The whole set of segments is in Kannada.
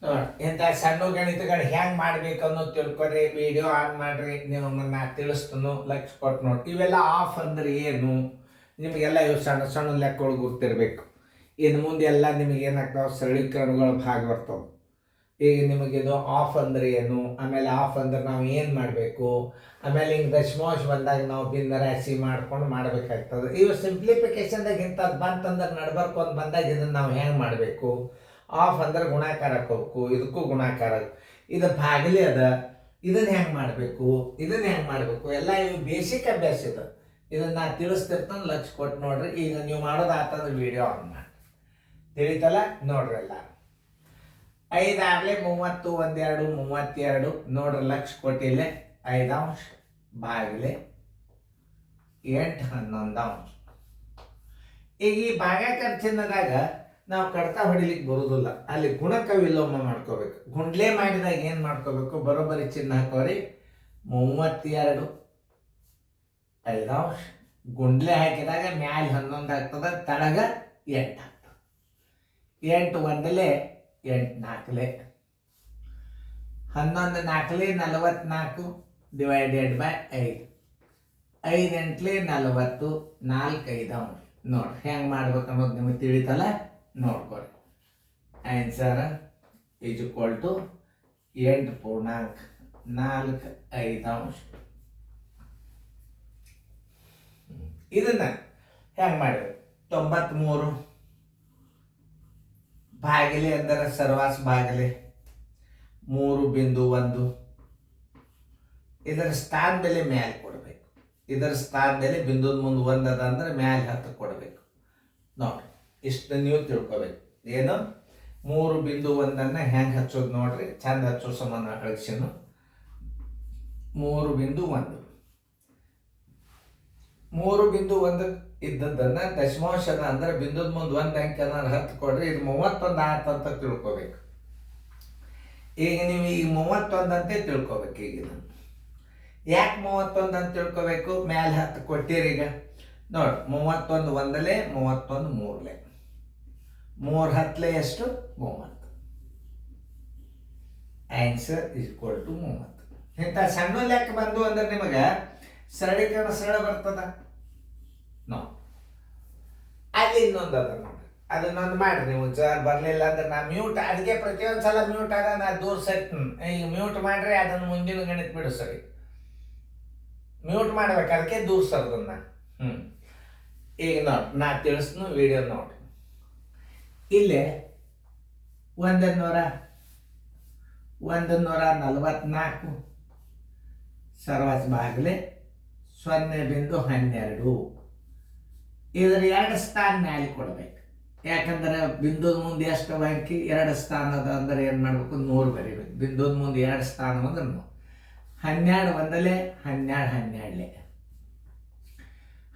ನೋಡಿ ಇಂಥ ಸಣ್ಣ ಗಣಿತಗಳು ಹೆಂಗೆ ಮಾಡ್ಬೇಕು ಅನ್ನೋದು ತಿಳ್ಕೊರಿ. ವಿಡಿಯೋ ಆನ್ ಮಾಡ್ರಿ, ನಾ ತಿಳಿಸ್ತಾನು ಲಕ್ಷ ಕೊಟ್ಟು ನೋಡಿ. ಇವೆಲ್ಲ ಆಫ್ ಅಂದ್ರೆ ಏನು ನಿಮಗೆಲ್ಲ ಇವು ಸಣ್ಣ ಸಣ್ಣ ಲೆಕ್ಕಗಳು ಗೊತ್ತಿರಬೇಕು. ಇನ್ನು ಮುಂದೆ ಎಲ್ಲ ನಿಮಗೆ ಏನಾಗ್ತಾವೆ, ಸರಳೀಕರಣಗಳು ಭಾಗ ಬರ್ತಾವೆ. ಈಗ ನಿಮಗಿದು ಆಫ್ ಅಂದ್ರೆ ಏನು, ಆಮೇಲೆ ಆಫ್ ಅಂದ್ರೆ ನಾವು ಏನು ಮಾಡಬೇಕು, ಆಮೇಲೆ ಹಿಂಗೆ ದಶಮಾಂಶ ಬಂದಾಗ ನಾವು ಭಿನ್ನ ರಾಶಿ ಮಾಡ್ಕೊಂಡು ಮಾಡಬೇಕಾಗ್ತದೆ. ಇವು ಸಿಂಪ್ಲಿಫಿಕೇಶನ್ದಾಗ ಇಂಥದ್ದು ಬಂತಂದ್ರೆ ನಡ್ಬರ್ಕು ಅಂತ ಬಂದಾಗ ಇದನ್ನು ನಾವು ಹೆಂಗೆ ಮಾಡಬೇಕು. ಆಫ್ ಅಂದ್ರೆ ಗುಣಾಕಾರ ಹಾಕೋಬೇಕು, ಇದಕ್ಕೂ ಗುಣಾಕಾರ, ಇದು ಭಾಗಲಿ ಅದ, ಇದನ್ನು ಹೆಂಗೆ ಮಾಡಬೇಕು, ಇದನ್ನು ಹೆಂಗೆ ಮಾಡಬೇಕು, ಎಲ್ಲ ಇವು ಬೇಸಿಕ್ ಅಭ್ಯಾಸ ಇದೆ. ಇದನ್ನು ನಾ ತಿಳಿಸ್ತಿರ್ತಾನೆ, ಲಕ್ಷ ಕೊಟ್ಟು ನೋಡ್ರಿ. ಈಗ ನೀವು ಮಾಡೋದಾತಂದ್ರೆ ವಿಡಿಯೋ ಆನ್ ಮಾಡಿ ತಿಳಿತಲ್ಲ ನೋಡ್ರಿ. ಎಲ್ಲ 5 ಆಗಲೇ 30, 1 2 32 ನೋಡ್ರಿ. ಲಕ್ಷ ಕೊಟ್ಟಿಲ್ಲ 5 ಅಂಶ ಭಾಗಲೆ 8 11 ಅಂಶ. ಈಗ ಈ ಭಾಗಾಕಾರ ಚಿನ್ನದಾಗ ನಾವು ಕಡ್ತಾ ಹೊಡಿಲಿಕ್ಕೆ ಬರೋದಿಲ್ಲ, ಅಲ್ಲಿ ಗುಣಕ ವಿಲೋಮ ಮಾಡ್ಕೋಬೇಕು. ಗುಂಡ್ಲೆ ಮಾಡಿದಾಗ ಏನು ಮಾಡ್ಕೋಬೇಕು, ಬರೋಬ್ಬರಿ ಚಿನ್ನ ಹಾಕೋರಿ. 32 5 ಅಂಶ ಗುಂಡ್ಲೆ ಹಾಕಿದಾಗ ಮ್ಯಾಲೆ 11 ಆಗ್ತದೆ, ತಳಗ 8 ಆಗ್ತದೆ. 8 1 8 4 11 4 44 ಡಿವೈಡೆಡ್ ಬೈ 5. 5 8 40 4 5 ಅಂಶ. ನೋಡ್ರಿ ಹೆಂಗೆ ಮಾಡ್ಬೇಕು ಅನ್ನೋದು ನಿಮಗೆ ತಿಳಿತಲ್ಲ, ನೋಡ್ಕೊರಿ. ಆನ್ಸರ್ ಈಸ್ ಈಕ್ವಲ್ ಟು 8.45 ಅಂಶ. ಇದನ್ನ ಹೆಂಗೆ ಮಾಡಬೇಕು, 93 ಭಾಗಿಲೆ ಅಂದರೆ ಸರ್ವಾಸ್ ಭಾಗಲೆ 3.1. ಇದರ ಸ್ಥಾನ ಬೆಲೆ ಮ್ಯಾಲೆ ಕೊಡಬೇಕು. ಇದರ ಸ್ಥಾನ ಬೆಲೆ ಬಿಂದುದ ಮುಂದೆ 1 ಅದ ಅಂದ್ರೆ ಮ್ಯಾಲೆ 10 ಕೊಡಬೇಕು. ನೋಡ್ರಿ ಇಷ್ಟು ನೀವು ತಿಳ್ಕೊಬೇಕು. ಏನು 3.1 ಹೆಂಗೆ ಹಚ್ಚೋದು ನೋಡ್ರಿ, ಚಂದ ಹಚ್ಚೋ ಸಮಾನ ಅಳಕ್ಷನು. 3.1 3.1 ಇದ್ದದ್ದನ್ನು ದಶಮಾಂಶದ ಅಂದ್ರೆ ಬಿಂದುದ ಮುಂದೆ 1 ಅಂಕೆ 10 ಕೊಡ್ರಿ. ಇದು 31 ಆತಂತ ತಿಳ್ಕೊಬೇಕು. ಈಗ ನೀವು ಈಗ 31 ಅಂತೆ ತಿಳ್ಕೊಬೇಕು. ಈಗ ಇದನ್ನು ಯಾಕೆ 31 ಅಂತ ತಿಳ್ಕೊಬೇಕು, ಮ್ಯಾಲೆ 10 ಕೊಟ್ಟಿರಿ. ಈಗ ನೋಡಿ 31 1 31 3 3 10 ಎಷ್ಟು 30. Answer is equal to 30. ಇಂಥ ಸಣ್ಣ ಲೆಕ್ಕ ಬಂದು ಅಂದ್ರೆ ನಿಮಗೆ ಸರಳೀಕರಣ ಸರಳ ಬರ್ತದ. ನೋ ಅಲ್ಲಿ ಇನ್ನೊಂದು ಅದ ನೋಡ್ರಿ, ಅದನ್ನೊಂದು ಮಾಡ್ರಿ. ನೀವು ಸರ್ ಬರಲಿಲ್ಲ ಅಂದ್ರೆ ನಾ ಮ್ಯೂಟ್, ಅದಕ್ಕೆ ಪ್ರತಿಯೊಂದು ಸಲ ಮ್ಯೂಟ್ ಆದ ನಾ ದೂರ ಸರಿತೀನಿ. ಈಗ ಮ್ಯೂಟ್ ಮಾಡ್ರಿ, ಅದನ್ನು ಮುಂದಿನ ಗಣಿತ ಬಿಡು ಸರಿ. ಮ್ಯೂಟ್ ಮಾಡ್ಬೇಕು, ಅದಕ್ಕೆ ದೂರ ಸರ್ದನ್ನ. ಈಗ ನೋಡಿ ನಾ ತಿಳಿಸ್ನು, ವಿಡಿಯೋ ನೋಡಿ. ಇಲ್ಲೇ 144 ಸರ್ವಾಸ್ ಭಾಗಲೆ 0.12. ಇದರ 2 ಸ್ಥಾನ ಮ್ಯಾಲೆ ಕೊಡ್ಬೇಕು. ಯಾಕಂದ್ರೆ ಬಿಂದುದ ಮುಂದೆ ಎಷ್ಟು ಅಂಕಿ 2 ಸ್ಥಾನ ಅದ ಅಂದ್ರೆ ಏನು ಮಾಡ್ಬೇಕು, 100 ಬರೀಬೇಕು. ಬಿಂದುದ ಮುಂದೆ 2 ಸ್ಥಾನ ಅಂದ್ರೆ 100. 12 1 12 12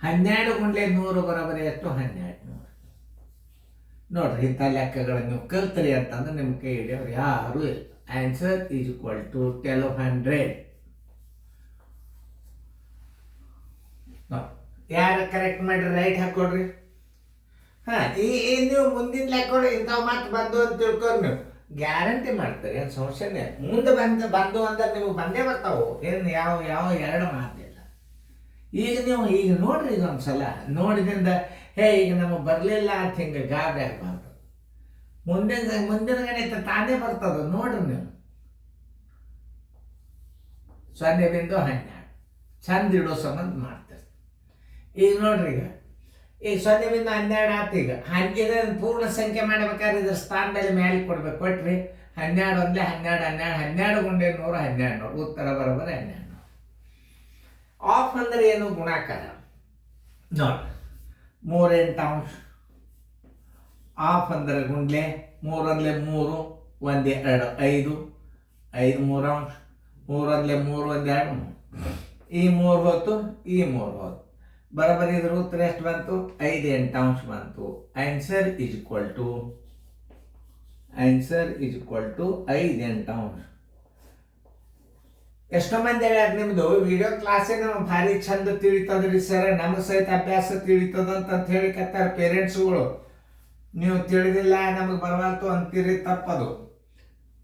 12 ಗುಂಡ್ಲೆ 100 ಬರೋಬರಿ ಎಷ್ಟು 1200. ನೋಡ್ರಿ ಇಂಥ ಲೆಕ್ಕಗಳನ್ನು ನೀವು ಕಲ್ತರಿ ಅಂತಂದ್ರೆ ನಿಮ್ಮ ಕೈ ಹಿಡಿಯೋರು ಯಾರು ಇಲ್ಲ. Answer is equal to 1200. ಯಾರು ಕರೆಕ್ಟ್ ಮಾಡ್ರಿ ರೈಟ್ ಹಾಕೊಡ್ರಿ. ಈ ನೀವು ಮುಂದಿನ ಲೆಕ್ಕ ಇಂಥವು ಮಾತು ಬಂದು ಅಂತ ತಿಳ್ಕೊಂಡು ನೀವು ಗ್ಯಾರಂಟಿ ಮಾಡ್ತಾರೆ, ಏನು ಸಮಸ್ಯೆನೇ. ಮುಂದೆ ಬಂದು ಅಂದ್ರೆ ನಿಮಗೆ ಬಂದೇ ಬರ್ತಾವು. ಏನು ಯಾವ ಎರಡು ಮಾತಿಲ್ಲ. ಈಗ ನೀವು ಈಗ ನೋಡ್ರಿ, ಇದೊಂದು ಸಲ ನೋಡಿದಿಂದ ಈಗ ನಮಗೆ ಬರಲಿಲ್ಲ ಅಂತ ಹಿಂಗೆ ಗಾಬರಿ ಆಗಬಾರ್ದು. ಮುಂದಿನ ಗಣಿತ ತಾನೇ ಬರ್ತದ ನೋಡ್ರಿ ನೀವು. 0.12 ಚಂದ ಇಡೋ ಸಂಬಂಧ ಮಾಡ್ತಾರೆ. ಈಗ ನೋಡ್ರಿ, ಈಗ 0.12 ಆತು. ಈಗ ಇದನ್ನು ಪೂರ್ಣ ಸಂಖ್ಯೆ ಮಾಡ್ಬೇಕಾದ್ರೆ ಇದ್ರ ಸ್ಥಾನ ಮೇಲೆ ಮ್ಯಾಲೆ ಕೊಡ್ಬೇಕು. ಕೊಟ್ರಿ 12 1 12 12 12 ಗುಂಡೆ 100 1200. ಉತ್ತರ ಬರೋಬರ 1200. ಆಫ್ ಅಂದ್ರೆ ಏನು, ಗುಣಾಕಾರ. ನೋಡಿ 3 8 ಅಂಶ. ಆಫ್ ಅಂದ್ರೆ ಗುಂಡ್ಲೆ 3 1 3 1 2 5 5 3 ಅಂಶ. 3 1 3 1 2 ಈ 3 ಹೋತು, ಈ 3 ಹೋತು. ಬರೋಬ್ಬರಿ ಇದ್ರ ಉತ್ತರ ಎಷ್ಟು ಬಂತು, 5 8 ಅಂಶ ಬಂತು. ಆನ್ಸರ್ ಈಸ್ ಈಕ್ವಲ್ ಟು 5 8 ಅಂಶ. ಎಷ್ಟೋ ಮಂದಿ ಹೇಳ್ಯಾರ ನಿಮ್ದು ವಿಡಿಯೋ ಕ್ಲಾಸೇ ನಮ್ಗೆ ಭಾರಿ ಚಂದ ತಿಳಿತದ್ರಿ ಸರ್, ನಮಗೆ ಸಹಿತ ಅಭ್ಯಾಸ ತಿಳಿತದಂತ ಹೇಳಿಕತ್ತಾರ ಪೇರೆಂಟ್ಸ್ಗಳು. ನೀವು ತಿಳಿದಿಲ್ಲ, ನಮಗೆ ಬರವಾಲ್ತು ಅಂತೀರಿ, ತಪ್ಪದು.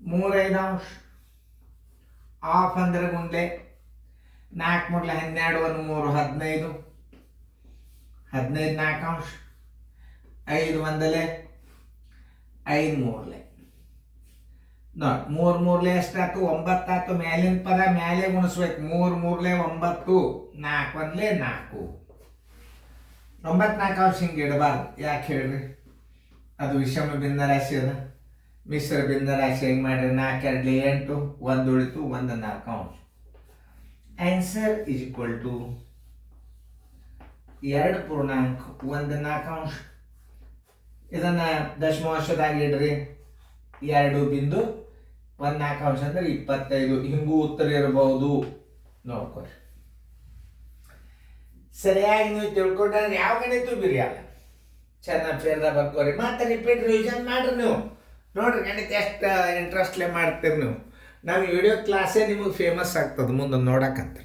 3/5 ಆಫ್ ಅಂದ್ರೆ ಗುಂಡ್ಲೆ 4 ಮೂರ್ಲೆ 12 1 3 15 15 4/4 5 1 5 ಮೂರ್ಲೆ ನೋಡಿ 3 ಮೂರ್ಲೆ ಎಷ್ಟಾಯ್ತು 9 ಆಯ್ತು. ಮೇಲಿನ ಪದ ಮೇಲೆ ಗುಣಿಸ್ಬೇಕು. 3 ಮೂರ್ಲೆ 9 4 1 4 9 4 ಹಿಂಗೆ ಇಡಬಾರ್ದು. ಯಾಕೆ ಹೇಳ್ರಿ? ಅದು ವಿಷಮ ಭಿನ್ನರಾಶಿ ಅದ. ಮಿಶ್ರ ಭಿನ್ನರಾಶಿ ಹೆಂಗೆ ಮಾಡ್ರಿ? 4 2 8 1 ಉಳಿತು 1 4/4. ಆನ್ಸರ್ ಇಸ್ ಈಕ್ವಲ್ ಟು 2 ಪೂರ್ಣಾಂಕ 1 4/4. ಇದನ್ನ ದಶಮಾಂಶದಾಗ ಇಡ್ರಿ. 2.14 ಅಂದ್ರೆ 25. ಹಿಂಗೂ ಉತ್ತರ ಇರಬಹುದು. ನೋಡ್ಕೊರಿ. ಸರಿಯಾಗಿ ನೀವು ತಿಳ್ಕೊಂಡ್ರೆ ಯಾವ ಗಣಿತ ಬಿರಿಯಲ್ಲ. ಚೆನ್ನಾಗಿ ಫೇರ್ದಾಗ ಬರ್ಕೋರಿ. ಮತ್ತೆ ರಿಪೀಟ್ ರಿವಿಷನ್ ಮಾಡ್ರಿ. ನೀವು ನೋಡ್ರಿ ಗಣಿತ ಎಷ್ಟು ಇಂಟ್ರೆಸ್ಟ್ಲೆ ಮಾಡ್ತೀರಿ ನೀವು. ನಮ್ಮ ವಿಡಿಯೋ ಕ್ಲಾಸೇ ನಿಮಗೆ ಫೇಮಸ್ ಆಗ್ತದೆ ಮುಂದೆ ನೋಡಕ್ಕಂತ.